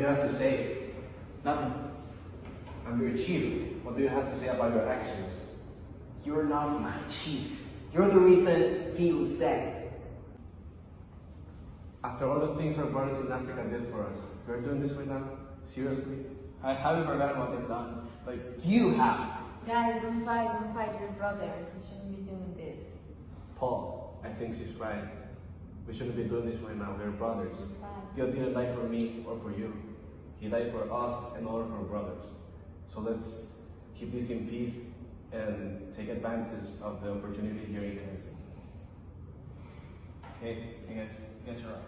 you have to say? Nothing. I'm your chief. What do you have to say about your actions? You're not my chief. You're the reason he was dead. After all the things our brothers in Africa did for us, we're doing this right now? Seriously? I haven't forgotten what they've done, but you have. Guys, don't fight your brothers. You shouldn't be doing this. Paul, I think she's right. We shouldn't be doing this right now. We're brothers. Fight. God didn't die for me or for you. He died for us and all of our brothers. So let's keep this in peace and take advantage of the opportunity here in Genesis. Okay, I guess you're right.